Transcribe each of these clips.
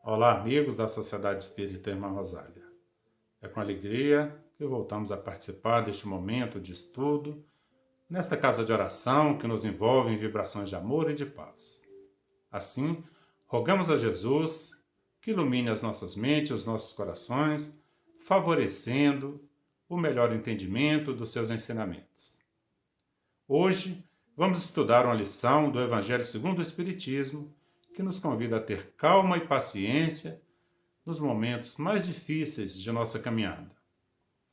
Olá, amigos da Sociedade Espírita Irmã Rosália. É com alegria que voltamos a participar deste momento de estudo, nesta casa de oração que nos envolve em vibrações de amor e de paz. Assim, rogamos a Jesus que ilumine as nossas mentes e os nossos corações, favorecendo o melhor entendimento dos seus ensinamentos. Hoje, vamos estudar uma lição do Evangelho segundo o Espiritismo, que nos convida a ter calma e paciência nos momentos mais difíceis de nossa caminhada.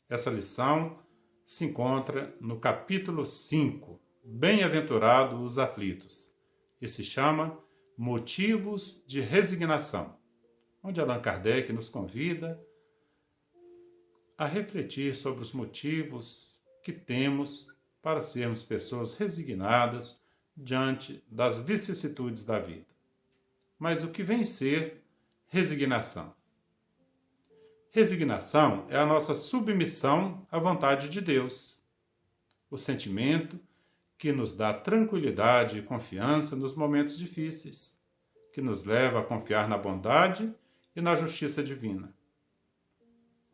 Essa lição se encontra no capítulo 5, Bem-aventurados os aflitos, e se chama Motivos de Resignação, onde Allan Kardec nos convida a refletir sobre os motivos que temos para sermos pessoas resignadas diante das vicissitudes da vida. Mas o que vem ser resignação? Resignação é a nossa submissão à vontade de Deus, o sentimento que nos dá tranquilidade e confiança nos momentos difíceis, que nos leva a confiar na bondade e na justiça divina.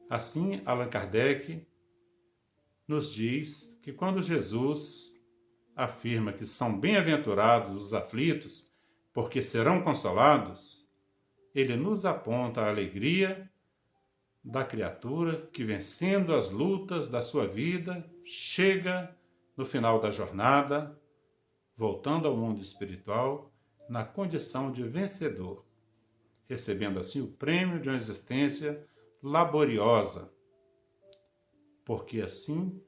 Assim, Allan Kardec nos diz que quando Jesus afirma que são bem-aventurados os aflitos, porque serão consolados, ele nos aponta a alegria da criatura que, vencendo as lutas da sua vida, chega no final da jornada, voltando ao mundo espiritual, na condição de vencedor, recebendo assim o prêmio de uma existência laboriosa, porque assim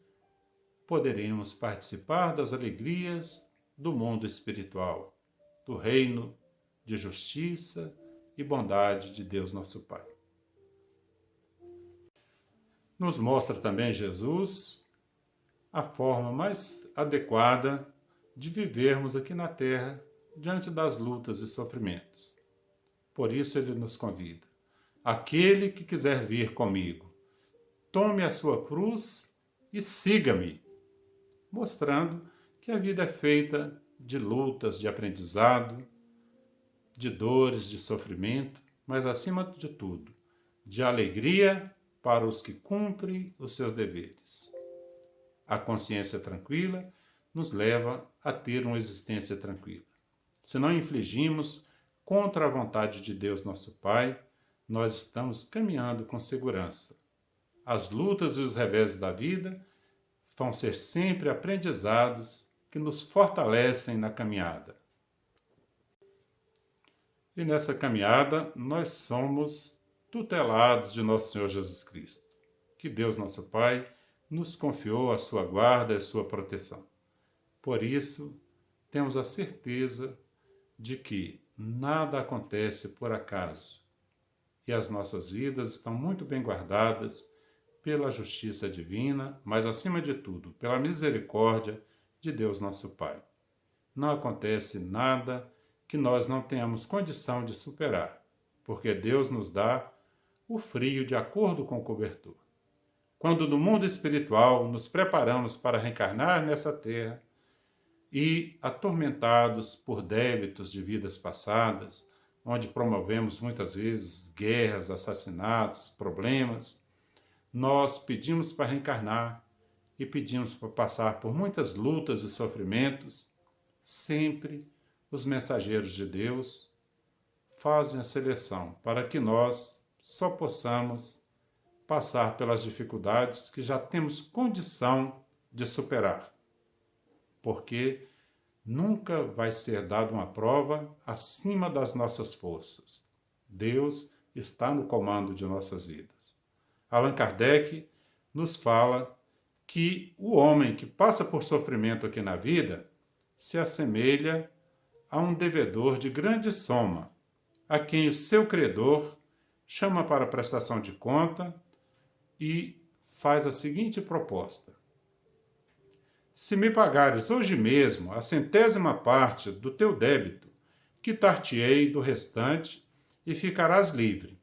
poderemos participar das alegrias do mundo espiritual, do reino de justiça e bondade de Deus nosso Pai. Nos mostra também Jesus a forma mais adequada de vivermos aqui na Terra diante das lutas e sofrimentos. Por isso ele nos convida: aquele que quiser vir comigo, tome a sua cruz e siga-me, mostrando que a vida é feita de lutas, de aprendizado, de dores, de sofrimento, mas acima de tudo, de alegria para os que cumprem os seus deveres. A consciência tranquila nos leva a ter uma existência tranquila. Se não infligimos contra a vontade de Deus nosso Pai, nós estamos caminhando com segurança. As lutas e os reveses da vida vão ser sempre aprendizados que nos fortalecem na caminhada. E nessa caminhada nós somos tutelados de nosso Senhor Jesus Cristo, que Deus nosso Pai nos confiou a sua guarda e a sua proteção. Por isso, temos a certeza de que nada acontece por acaso e as nossas vidas estão muito bem guardadas pela justiça divina, mas acima de tudo, pela misericórdia de Deus nosso Pai. Não acontece nada que nós não tenhamos condição de superar, porque Deus nos dá o frio de acordo com o cobertor. Quando no mundo espiritual nos preparamos para reencarnar nessa terra e, atormentados por débitos de vidas passadas, onde promovemos muitas vezes guerras, assassinatos, problemas, nós pedimos para reencarnar e pedimos para passar por muitas lutas e sofrimentos. Sempre os mensageiros de Deus fazem a seleção para que nós só possamos passar pelas dificuldades que já temos condição de superar. Porque nunca vai ser dada uma prova acima das nossas forças. Deus está no comando de nossas vidas. Allan Kardec nos fala que o homem que passa por sofrimento aqui na vida se assemelha a um devedor de grande soma, a quem o seu credor chama para a prestação de conta e faz a seguinte proposta: se me pagares hoje mesmo a 100ª parte do teu débito, quitar-te-ei do restante e ficarás livre.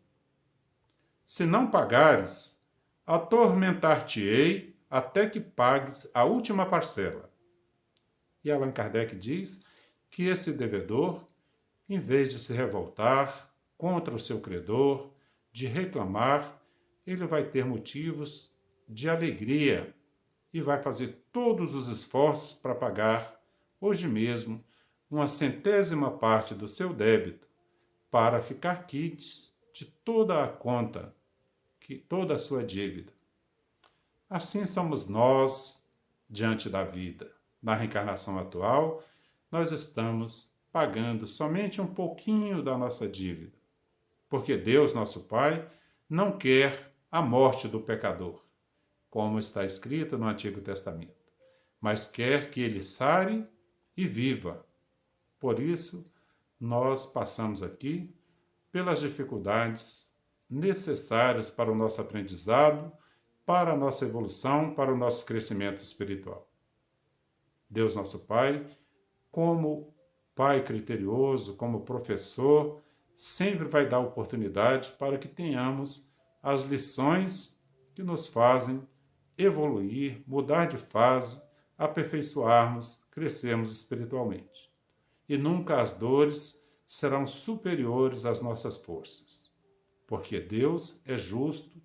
Se não pagares, atormentar-te-ei até que pagues a última parcela. E Allan Kardec diz que esse devedor, em vez de se revoltar, contra o seu credor, de reclamar, ele vai ter motivos de alegria e vai fazer todos os esforços para pagar, hoje mesmo, uma centésima parte do seu débito, para ficar quites de toda a conta, toda a sua dívida. Assim somos nós diante da vida. Na reencarnação atual, nós estamos pagando somente um pouquinho da nossa dívida, porque Deus, nosso Pai, não quer a morte do pecador, como está escrito no Antigo Testamento, mas quer que ele sare e viva. Por isso, nós passamos aqui pelas dificuldades necessárias para o nosso aprendizado, para a nossa evolução, para o nosso crescimento espiritual. Deus, nosso Pai, como Pai criterioso, como professor, sempre vai dar oportunidade para que tenhamos as lições que nos fazem evoluir, mudar de fase, aperfeiçoarmos, crescermos espiritualmente. E nunca as dores serão superiores às nossas forças, porque Deus é justo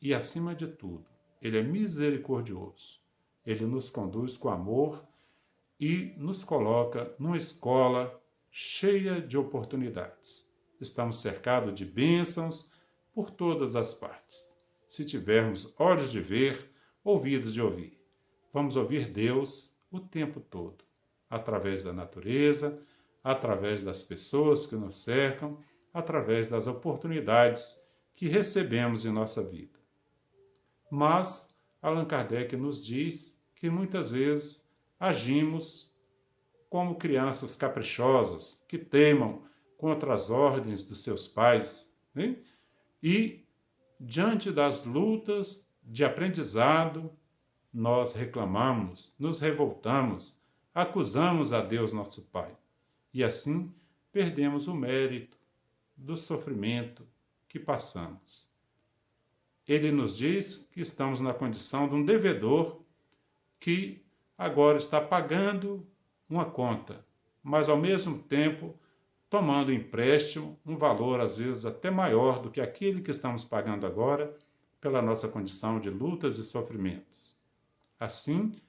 e, acima de tudo, Ele é misericordioso. Ele nos conduz com amor e nos coloca numa escola cheia de oportunidades. Estamos cercados de bênçãos por todas as partes. Se tivermos olhos de ver, ouvidos de ouvir, vamos ouvir Deus o tempo todo, através da natureza, através das pessoas que nos cercam, através das oportunidades que recebemos em nossa vida. Mas Allan Kardec nos diz que muitas vezes agimos como crianças caprichosas que teimam contra as ordens dos seus pais, né? E, diante das lutas de aprendizado, nós reclamamos, nos revoltamos, acusamos a Deus, nosso Pai. E assim perdemos o mérito do sofrimento que passamos. Ele nos diz que estamos na condição de um devedor que agora está pagando uma conta, mas ao mesmo tempo tomando empréstimo um valor às vezes até maior do que aquele que estamos pagando agora pela nossa condição de lutas e sofrimentos. Assim,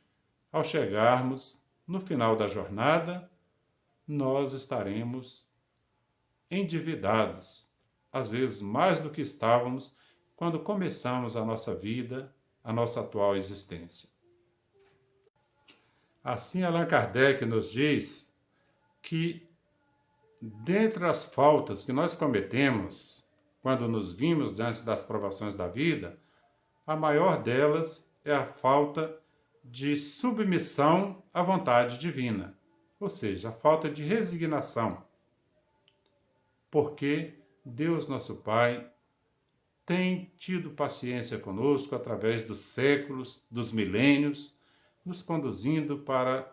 ao chegarmos no final da jornada, nós estaremos endividados, às vezes mais do que estávamos quando começamos a nossa vida, a nossa atual existência. Assim, Allan Kardec nos diz que, dentre as faltas que nós cometemos quando nos vimos diante das provações da vida, a maior delas é a falta de submissão à vontade divina, ou seja, a falta de resignação. Porque Deus, nosso Pai, tem tido paciência conosco através dos séculos, dos milênios, nos conduzindo para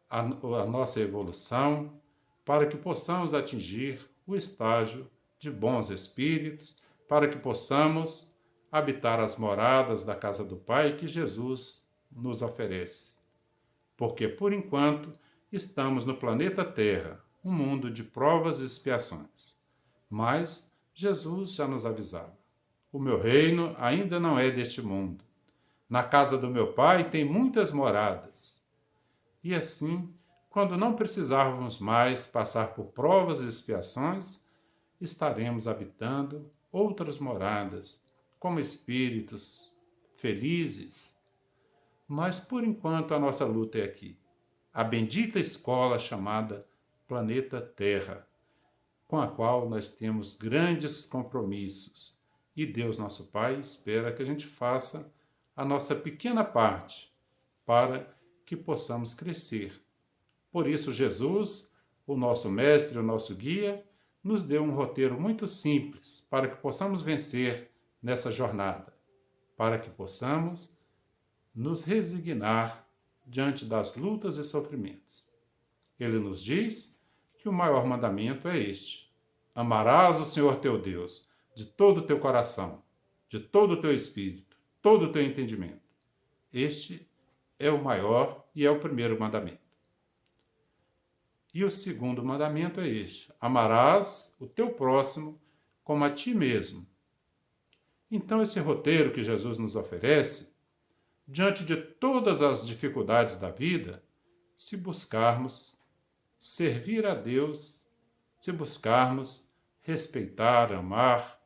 a nossa evolução, para que possamos atingir o estágio de bons espíritos, para que possamos habitar as moradas da casa do Pai que Jesus nos oferece. Porque, por enquanto, estamos no planeta Terra, um mundo de provas e expiações. Mas Jesus já nos avisava: o meu reino ainda não é deste mundo. Na casa do meu Pai tem muitas moradas. E assim, quando não precisarmos mais passar por provas e expiações, estaremos habitando outras moradas, como espíritos felizes. Mas, por enquanto, a nossa luta é aqui. A bendita escola chamada Planeta Terra, com a qual nós temos grandes compromissos. E Deus, nosso Pai, espera que a gente faça a nossa pequena parte para que possamos crescer. Por isso, Jesus, o nosso mestre, o nosso guia, nos deu um roteiro muito simples para que possamos vencer nessa jornada, para que possamos nos resignar diante das lutas e sofrimentos. Ele nos diz que o maior mandamento é este: amarás o Senhor teu Deus de todo o teu coração, de todo o teu espírito, todo o teu entendimento. Este é o maior e é o primeiro mandamento. E o segundo mandamento é este: amarás o teu próximo como a ti mesmo. Então, esse roteiro que Jesus nos oferece, diante de todas as dificuldades da vida, se buscarmos servir a Deus, se buscarmos respeitar, amar,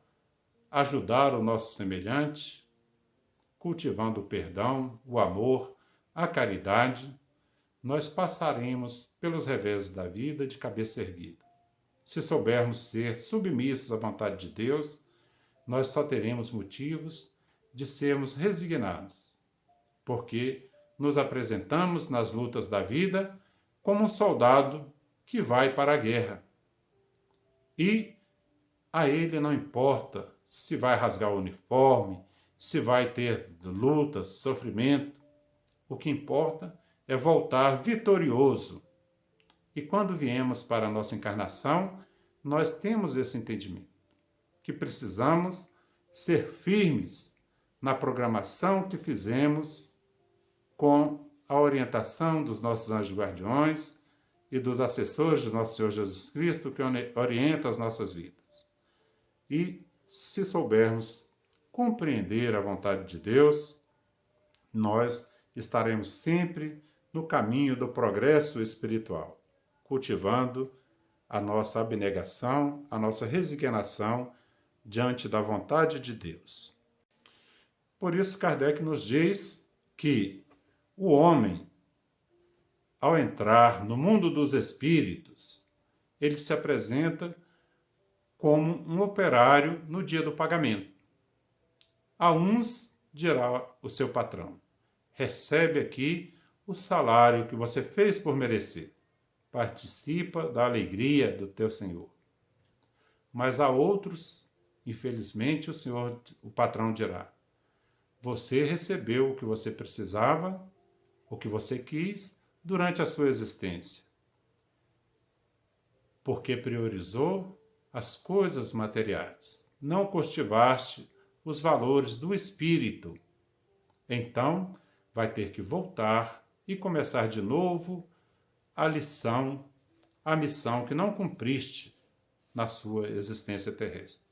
ajudar o nosso semelhante, cultivando o perdão, o amor, a caridade, nós passaremos pelos reveses da vida de cabeça erguida. Se soubermos ser submissos à vontade de Deus, nós só teremos motivos de sermos resignados, porque nos apresentamos nas lutas da vida como um soldado que vai para a guerra. E a ele não importa se vai rasgar o uniforme, se vai ter lutas, sofrimento. O que importa é voltar vitorioso. E quando viemos para a nossa encarnação, nós temos esse entendimento, que precisamos ser firmes na programação que fizemos com a orientação dos nossos anjos guardiões e dos assessores de nosso Senhor Jesus Cristo, que orientam as nossas vidas. E se soubermos compreender a vontade de Deus, nós estaremos sempre no caminho do progresso espiritual, cultivando a nossa abnegação, a nossa resignação diante da vontade de Deus. Por isso, Kardec nos diz que o homem, ao entrar no mundo dos espíritos, ele se apresenta como um operário no dia do pagamento. A uns dirá o seu patrão: recebe aqui o salário que você fez por merecer. Participa da alegria do teu Senhor. Mas a outros, infelizmente, o patrão dirá: você recebeu o que você precisava, o que você quis durante a sua existência, porque priorizou as coisas materiais, não cultivaste os valores do espírito. Então, vai ter que voltar e começar de novo a missão que não cumpriste na sua existência terrestre.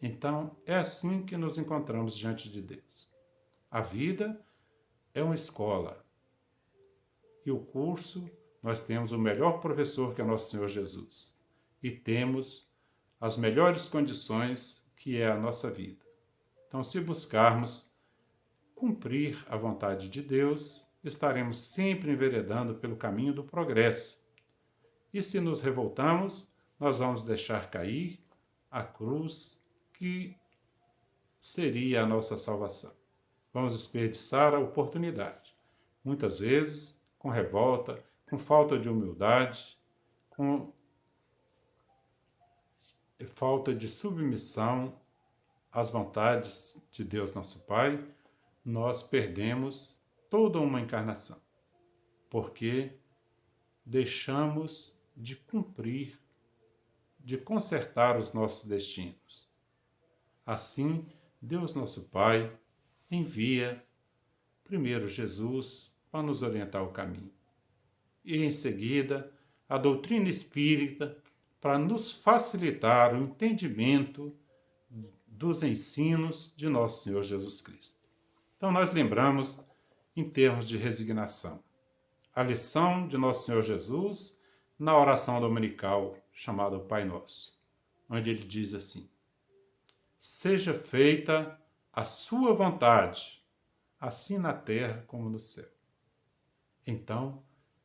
Então, é assim que nos encontramos diante de Deus. A vida é uma escola. E o curso, nós temos o melhor professor, que é nosso Senhor Jesus. E temos as melhores condições, que é a nossa vida. Então, se buscarmos cumprir a vontade de Deus, estaremos sempre enveredando pelo caminho do progresso. E se nos revoltamos, nós vamos deixar cair a cruz que seria a nossa salvação. Vamos desperdiçar a oportunidade. Muitas vezes, com revolta, com falta de humildade, com falta de submissão às vontades de Deus nosso Pai, nós perdemos toda uma encarnação, porque deixamos de cumprir, de consertar os nossos destinos. Assim, Deus nosso Pai envia primeiro Jesus para nos orientar o caminho, e em seguida a doutrina espírita para nos facilitar o entendimento dos ensinos de nosso Senhor Jesus Cristo. Então nós lembramos, em termos de resignação, a lição de nosso Senhor Jesus na oração dominical chamada Pai Nosso, onde ele diz assim: seja feita a sua vontade, assim na terra como no céu. Então,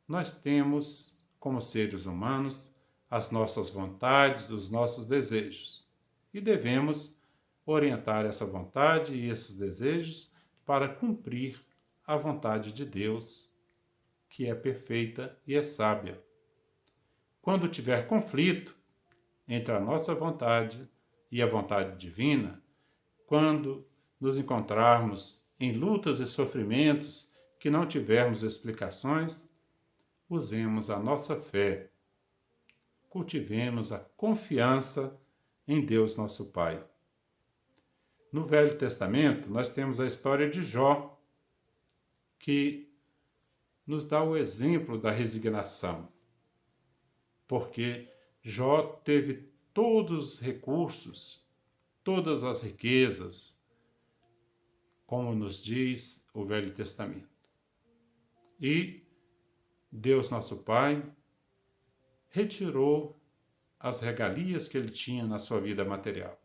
nós temos, como seres humanos, as nossas vontades, os nossos desejos, e devemos orientar essa vontade e esses desejos para cumprir a vontade de Deus, que é perfeita e é sábia. Quando tiver conflito entre a nossa vontade e a vontade divina, quando nos encontrarmos em lutas e sofrimentos que não tivermos explicações, usemos a nossa fé, cultivemos a confiança em Deus nosso Pai. No Velho Testamento, nós temos a história de Jó, que nos dá o exemplo da resignação. porque Jó teve todos os recursos, todas as riquezas, como nos diz o Velho Testamento. E Deus, nosso Pai, retirou as regalias que ele tinha na sua vida material.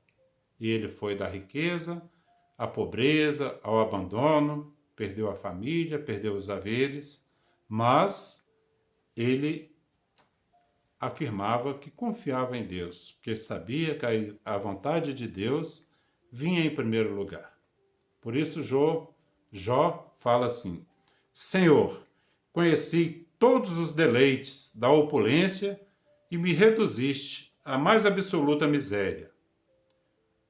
E ele foi da riqueza à pobreza, ao abandono, perdeu a família, perdeu os haveres, mas ele afirmava que confiava em Deus, porque sabia que a vontade de Deus vinha em primeiro lugar. Por isso Jó fala assim: Senhor, conheci todos os deleites da opulência e me reduziste à mais absoluta miséria.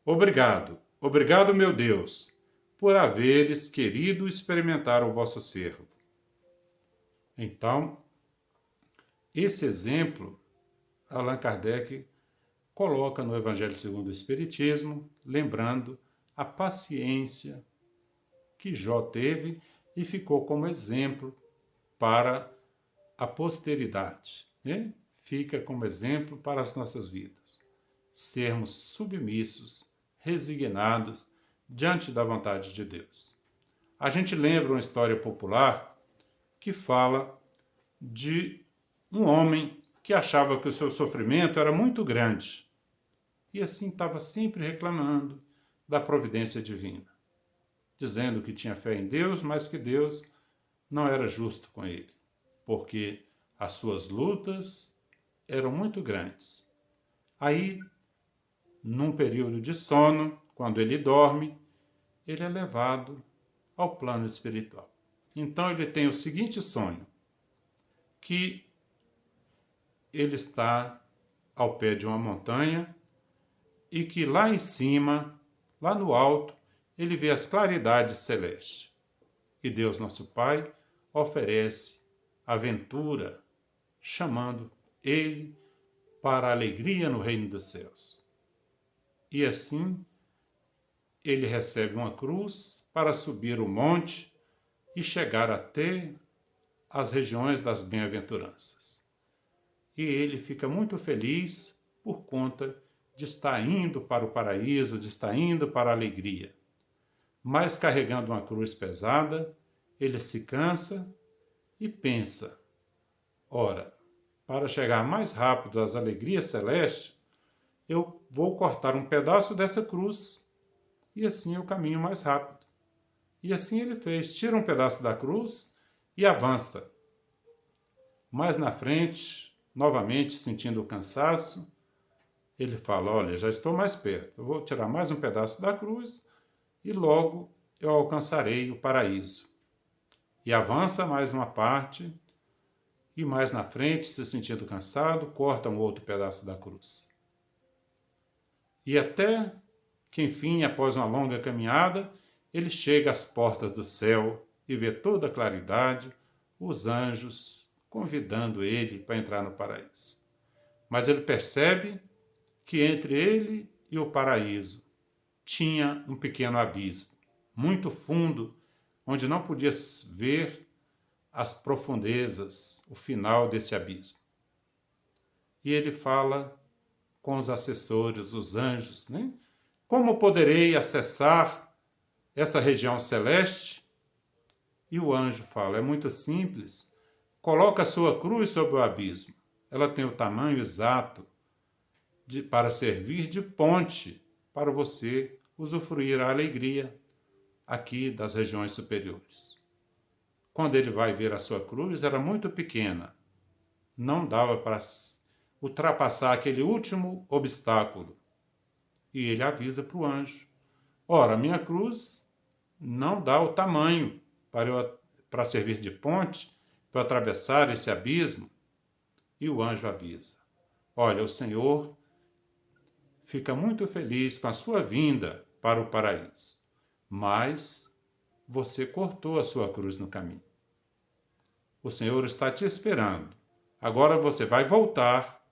Obrigado, obrigado, meu Deus, por haveres querido experimentar o vosso servo. Então, esse exemplo Allan Kardec coloca no Evangelho segundo o Espiritismo, lembrando a paciência que Jó teve e ficou como exemplo para a posteridade, né? Fica como exemplo para as nossas vidas. Sermos submissos, resignados diante da vontade de Deus. A gente lembra uma história popular que fala de um homem que achava que o seu sofrimento era muito grande e assim estava sempre reclamando da providência divina, dizendo que tinha fé em Deus, mas que Deus não era justo com ele, porque as suas lutas eram muito grandes. Aí, num período de sono, quando ele dorme, ele é levado ao plano espiritual. Então ele tem o seguinte sonho, que ele está ao pé de uma montanha e que lá em cima, lá no alto, ele vê as claridades celestes. E Deus, nosso Pai, oferece aventura, chamando ele para a alegria no reino dos céus. E assim, ele recebe uma cruz para subir o monte e chegar até as regiões das bem-aventuranças. E ele fica muito feliz por conta de estar indo para o paraíso, de estar indo para a alegria. Mas carregando uma cruz pesada, ele se cansa e pensa: ora, para chegar mais rápido às alegrias celestes, eu vou cortar um pedaço dessa cruz e assim eu caminho mais rápido. E assim ele fez, tira um pedaço da cruz e avança. Mais na frente, novamente sentindo o cansaço, ele fala: olha, já estou mais perto, eu vou tirar mais um pedaço da cruz e logo eu alcançarei o paraíso. E avança mais uma parte e mais na frente, se sentindo cansado, corta um outro pedaço da cruz. E até que, enfim, após uma longa caminhada, ele chega às portas do céu e vê toda a claridade, os anjos convidando ele para entrar no paraíso. Mas ele percebe que entre ele e o paraíso tinha um pequeno abismo, muito fundo, onde não podia ver as profundezas, o final desse abismo. E ele fala com os assessores, os anjos, né? Como poderei acessar essa região celeste? E o anjo fala: é muito simples, coloca a sua cruz sobre o abismo. Ela tem o tamanho exato para servir de ponte para você usufruir a alegria aqui das regiões superiores. Quando ele vai ver a sua cruz, era muito pequena. Não dava para ultrapassar aquele último obstáculo. E ele avisa para o anjo: ora, minha cruz não dá o tamanho para servir de ponte, para atravessar esse abismo. E o anjo avisa: olha, o Senhor fica muito feliz com a sua vinda para o paraíso, mas você cortou a sua cruz no caminho. O Senhor está te esperando. Agora você vai voltar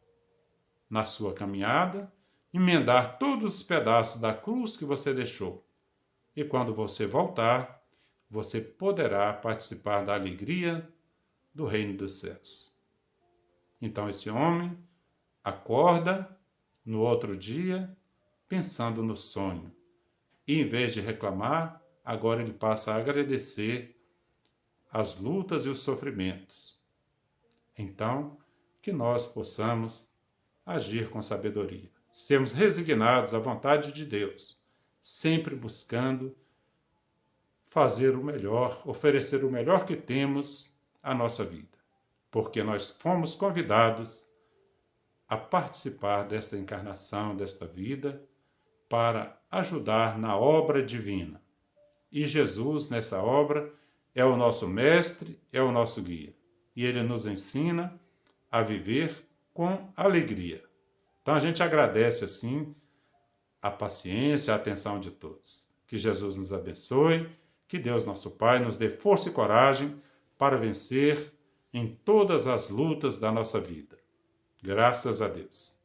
na sua caminhada, emendar todos os pedaços da cruz que você deixou. E quando você voltar, você poderá participar da alegria do reino dos céus. Então esse homem acorda no outro dia pensando no sonho. E em vez de reclamar, agora ele passa a agradecer as lutas e os sofrimentos. Então, que nós possamos agir com sabedoria, sermos resignados à vontade de Deus, sempre buscando fazer o melhor, oferecer o melhor que temos à nossa vida, porque nós fomos convidados a participar desta encarnação, desta vida, para ajudar na obra divina. E Jesus, nessa obra, é o nosso mestre, é o nosso guia. E ele nos ensina a viver com alegria. Então a gente agradece, assim, a paciência, a atenção de todos. Que Jesus nos abençoe, que Deus, nosso Pai, nos dê força e coragem para vencer em todas as lutas da nossa vida. Graças a Deus.